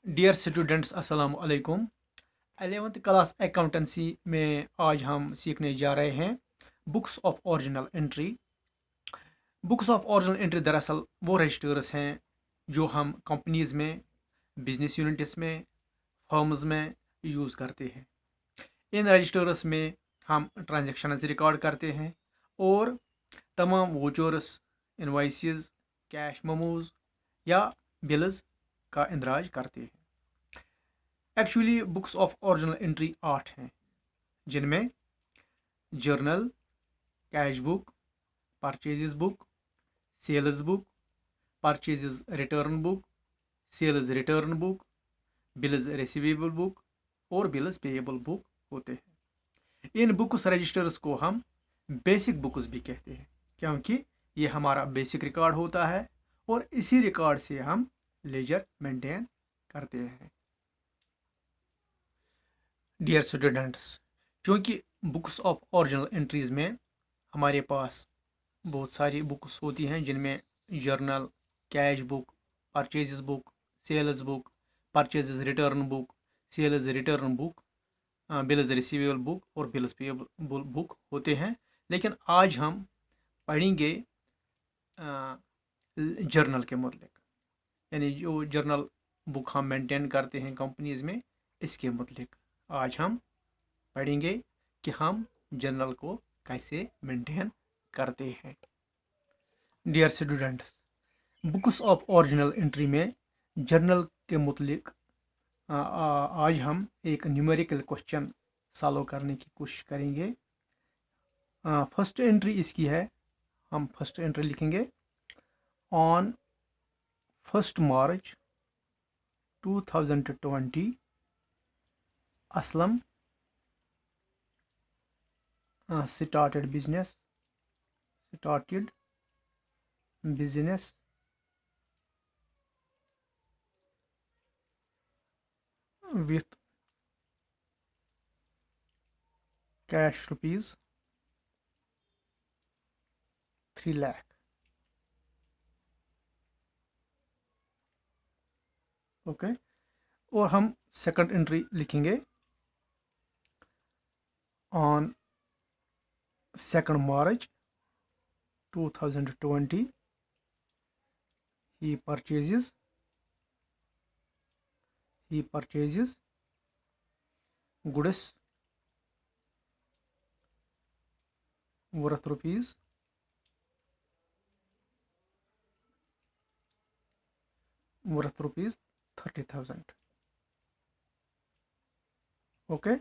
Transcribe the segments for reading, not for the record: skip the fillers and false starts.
Dear students अस्सलाम वालेकुम। 11th class accountancy में आज हम सीखने जा रहे हैं books of original entry. Books of original entry दरअसल वो रजिस्टर्स हैं जो हम कंपनीज में, बिजनेस यूनिट्स में, फर्म्स में यूज़ करते हैं। इन रजिस्टर्स में हम ट्रांजैक्शंस रिकॉर्ड करते हैं और तमाम वोचर्स, इनवाइसेस, कैश मेमोज या बिल्स का इंदराज करते हैं। Actually books of original entry 8 हैं, जिनमें journal, cash book, purchases book, sales book, purchases return book, sales return book, bills receivable book और बिल्स पेएबल बुक होते हैं। इन बुक्स रजिस्टर्स को हम बेसिक बुक्स भी कहते हैं, क्योंकि ये हमारा बेसिक रिकॉर्ड होता है और इसी रिकॉर्ड से हम लेजर मेंटेन करते हैं। डियर स्टूडेंट्स, क्योंकि बुक्स ऑफ ओरिजिनल एंट्रीज़ में हमारे पास बहुत सारी बुक्स होती हैं, जिनमें journal, cash book, purchases book, sales book, purchases return book, sales return book, bills receivable book और बिल्स पेएबल बुक होते हैं। लेकिन आज हम पढ़ेंगे जर्नल के मतलब, यानी जो जर्नल बुक हम मेंटेन करते हैं कंपनीज में, इसके मतलब आज हम पढ़ेंगे कि हम जर्नल को कैसे मेंटेन करते हैं। Dear students, books of original entry में जर्नल के मुतलिक आज हम एक न्यूमेरिकल क्वेश्चन सॉल्व करने की कोशिश करेंगे। फर्स्ट एंट्री इसकी है, हम फर्स्ट एंट्री लिखेंगे। On 1 March 2020 Aslam started business with cash rupees 3 lakh। Okay, और हम सेकंड एंट्री लिखेंगे। On 2 March 2020 he purchases goods worth rupees 30,000। Okay,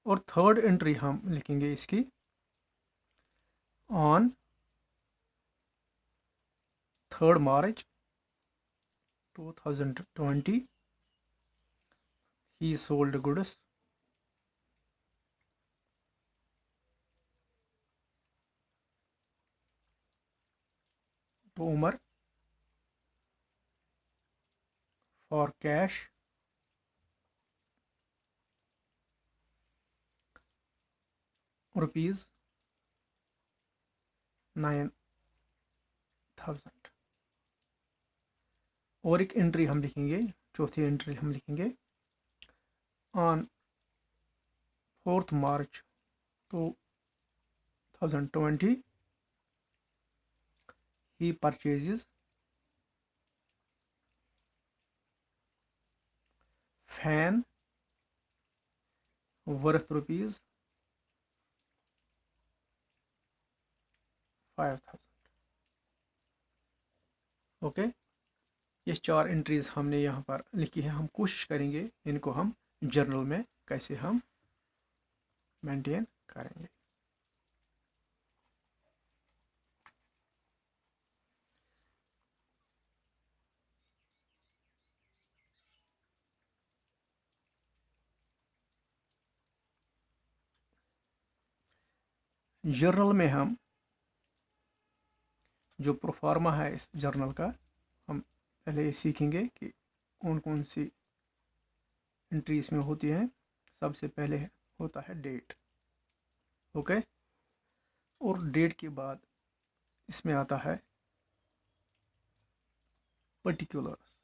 और थर्ड एंट्री हम लिखेंगे इसकी। On 3 March 2020 he sold goods to Umar for cash rupees 9,000। और एक entry हम लिखेंगे, चौथी एंट्री हम लिखेंगे। On 4 March 2020 he purchases fan worth rupees 5,000। Okay, ये 4 एंट्रीज हमने यहाँ पर लिखी है। हम कोशिश करेंगे इनको हम जर्नल में कैसे हम मेंटेन करेंगे। जर्नल में हम जो प्रोफार्मा है इस जर्नल का, हम पहले ये सीखेंगे कि कौन कौन सी एंट्री इसमें होती है। सबसे पहले होता है डेट। ओके, और डेट के बाद इसमें आता है पर्टिकुलर्स।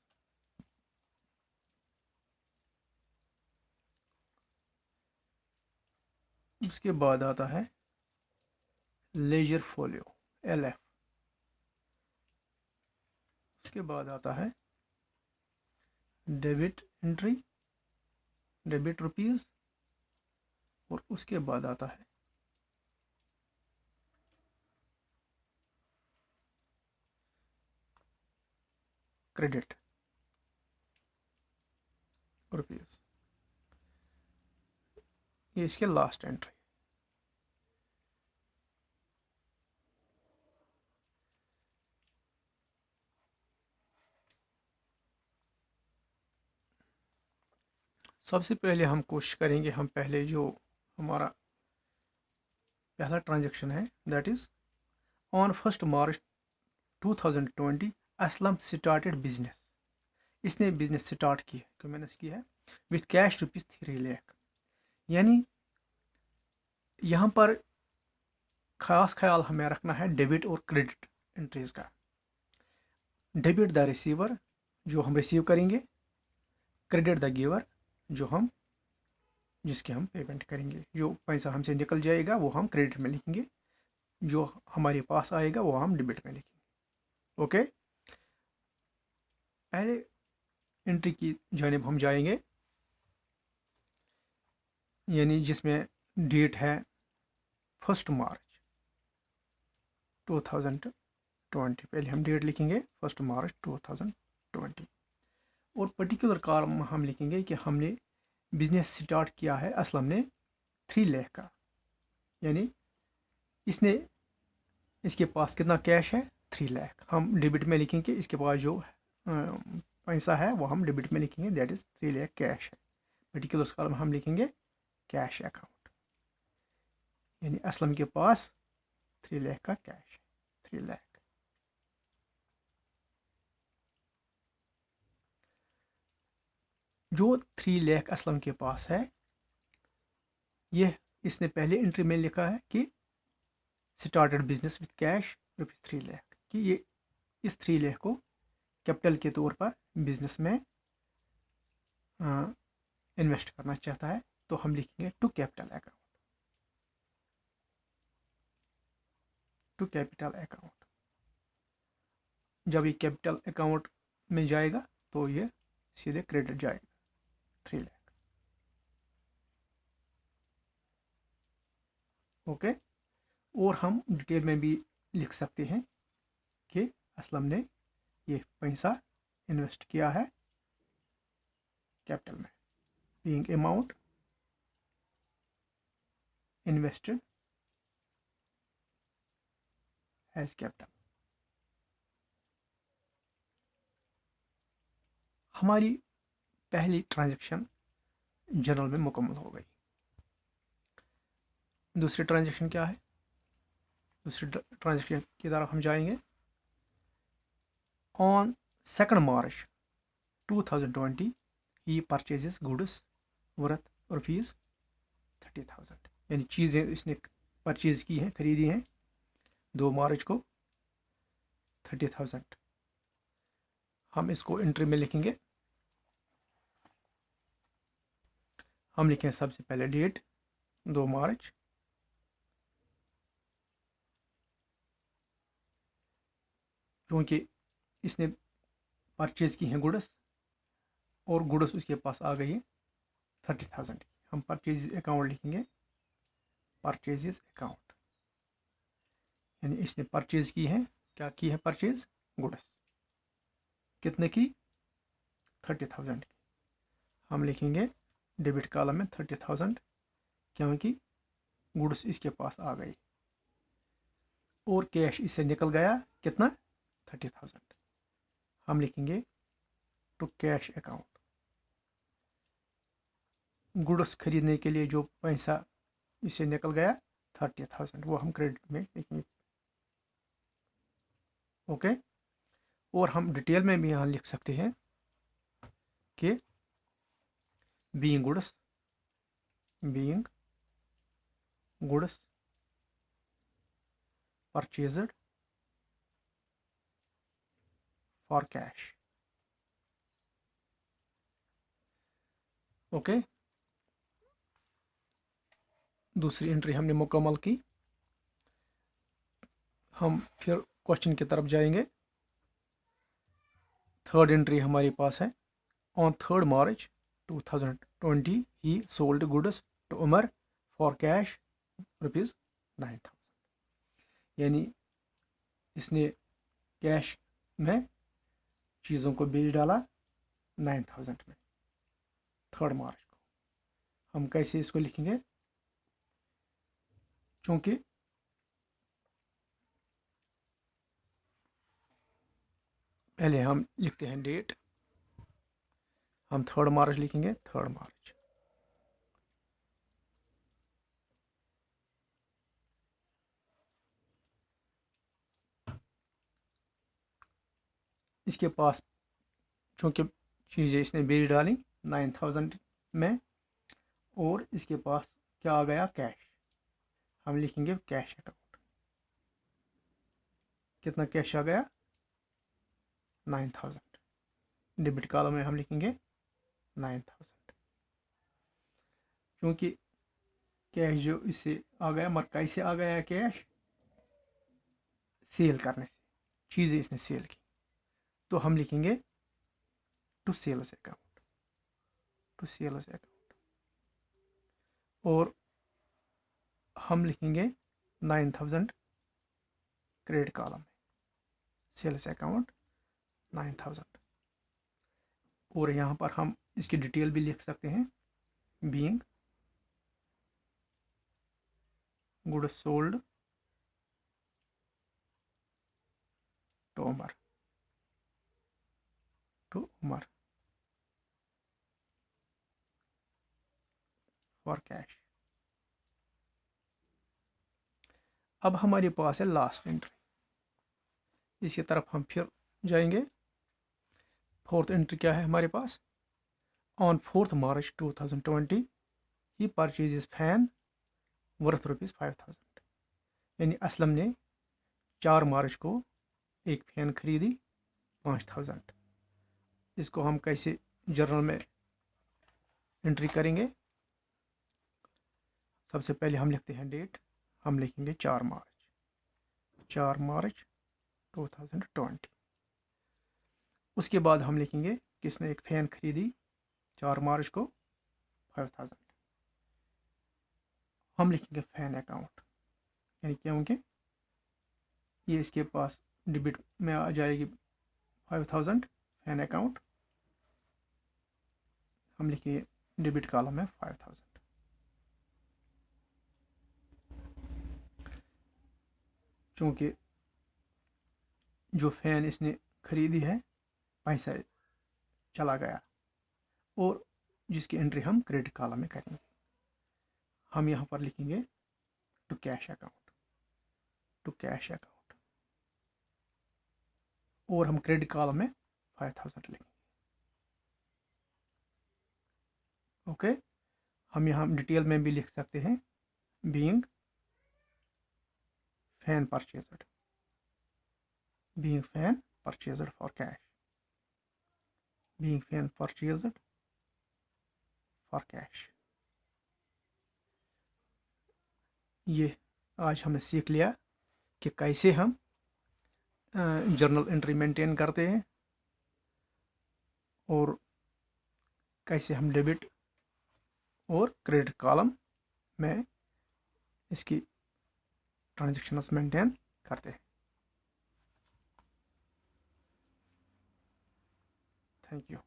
उसके बाद आता है लेजर फोलियो LF। उसके बाद आता है डेबिट एंट्री, डेबिट रुपीज़। और उसके बाद आता है क्रेडिट रुपीज़। ये इसके लास्ट एंट्री। सबसे पहले हम कोशिश करेंगे, हम पहले जो हमारा पहला ट्रांजैक्शन है that is on 1 March 2020 Aslam started business. इसने बिजनेस स्टार्ट की है, कमेंस की है विथ कैश रुपीज़ 3 लाख। यानी यहाँ पर खास ख्याल हमें रखना है डेबिट और क्रेडिट एंट्रीज का। डेबिट द रिसीवर, जो हम रिसीव करेंगे, क्रेडिट द गिवर, जो हम जिसके हम पेमेंट करेंगे। जो पैसा हमसे निकल जाएगा वो हम क्रेडिट में लिखेंगे, जो हमारे पास आएगा वो हम डेबिट में लिखेंगे। ओके, पहले एंट्री की जानिब हम जाएंगे, यानी जिसमें डेट है 1 मार्च 2020। पहले हम डेट लिखेंगे 1 मार्च 2020 और पर्टिकुलर कॉलम हम लिखेंगे कि हमने बिजनेस स्टार्ट किया है असलम ने 3 लाख का। यानी इसने, इसके पास कितना कैश है 3 लाख। हम डेबिट में लिखेंगे, इसके पास जो पैसा है वो हम डेबिट में लिखेंगे, दैट इज़ 3 लाख कैश है। पर्टिकुलर कॉलम हम लिखेंगे कैश अकाउंट, यानी असलम के पास 3 लाख का कैश है, 3 लाख। जो 3 लाख असलम के पास है, ये इसने पहले एंट्री में लिखा है कि started business with cash rupees 3 lakh, कि ये इस 3 लाख को कैपिटल के तौर पर बिजनेस में इन्वेस्ट करना चाहता है। तो हम लिखेंगे to capital account, to capital account. जब ये कैपिटल अकाउंट में जाएगा तो ये सीधे क्रेडिट जाएगा 3 लाख। ओके, और हम डिटेल में भी लिख सकते हैं कि असलम ने ये पैसा इन्वेस्ट किया है कैपिटल में, being amount invested as capital. हमारी पहली ट्रांजैक्शन जनरल में मुकम्मल हो गई। दूसरी ट्रांजैक्शन क्या है? दूसरी ट्रांजैक्शन की तरफ हम जाएंगे। ऑन 2 मार्च 2020 ही परचेजेस गुड्स वर्थ रुपीज़ 30,000। यानी चीज़ें इसने परचेज की हैं, खरीदी हैं 2 मार्च को 30,000। हम इसको एंट्री में लिखेंगे। हम लिखें सबसे पहले डेट 2 मार्च, क्योंकि इसने परचेज की हैं गुड्स और गुड्स उसके पास आ गई है 30,000। हम परचेज अकाउंट लिखेंगे, परचेजेस अकाउंट। यानी इसने परचेज की है, क्या की है परचेज? गुड्स। कितने की? 30,000 की। हम लिखेंगे डेबिट कॉलम में 30,000, क्योंकि गुड्स इसके पास आ गई और कैश इससे निकल गया कितना? 30,000। हम लिखेंगे टू कैश अकाउंट। गुड्स खरीदने के लिए जो पैसा इससे निकल गया 30,000, वो हम क्रेडिट में लिखेंगे। ओके, और हम डिटेल में भी यहाँ लिख सकते हैं कि being goods, being goods purchased for cash. Okay, दूसरी एंट्री हमने मुकम्मल की। हम फिर क्वेश्चन की तरफ जाएंगे। थर्ड एंट्री हमारे पास है, on 3rd March 2020 he sold goods to Umar for cash ₹9,000। यानी इसने कैश में चीज़ों को बेच डाला 9,000 में 3rd March को। हम कैसे इसको लिखेंगे, चूँकि पहले हम लिखते हैं डेट, हम 3rd March लिखेंगे, 3rd March। इसके पास चूँकि चीज़ें इसने बेच डाली 9,000 में, और इसके पास क्या आ गया, कैश। हम लिखेंगे कैश अकाउंट। कितना कैश आ गया, 9,000। डेबिट कॉलम में हम लिखेंगे 9,000। क्योंकि कैश जो इससे आ गया, मगर कैसे आ गया कैश, सेल करने से, चीज़ें इसने सेल की, तो हम लिखेंगे to sales account, to sales account. और हम लिखेंगे 9,000 क्रेडिट कॉलम में, सेल्स अकाउंट 9,000। और यहाँ पर हम इसकी डिटेल भी लिख सकते हैं, being goods sold to Umar for cash. अब हमारे पास है लास्ट एंट्री, इसकी तरफ हम फिर जाएंगे। फोर्थ एंट्री क्या है हमारे पास, ऑन 4th March 2020 ही परचेजेस फैन वर्थ ₹5,000। यानी असलम ने 4 मार्च को एक फ़ैन खरीदी 5,000। इसको हम कैसे जर्नल में एंट्री करेंगे, सबसे पहले हम लिखते हैं डेट, हम लिखेंगे 4 मार्च 2020। उसके बाद हम लिखेंगे किसने एक फ़ैन खरीदी 4 मार्च को 5,000। हम लिखेंगे फ़ैन अकाउंट, यानी क्योंकि ये इसके पास डेबिट में आ जाएगी 5,000 फ़ैन अकाउंट। हम लिखेंगे डेबिट कॉलम में 5,000। चूँकि जो फ़ैन इसने खरीदी है पैसा चला गया, और जिसकी एंट्री हम क्रेडिट कॉलम में करेंगे। हम यहाँ पर लिखेंगे to cash account, to cash account, और हम क्रेडिट कॉलम में 5,000 लिखेंगे। ओके, हम यहाँ डिटेल में भी लिख सकते हैं, being fan purchased, being fan purchased for cash, being fan purchased for cash. ये आज हमने सीख लिया कि कैसे हम जर्नल एंट्री मेंटेन करते हैं, और कैसे हम डेबिट और क्रेडिट कॉलम में इसकी ट्रांजैक्शंस मेंटेन करते हैं। Thank you.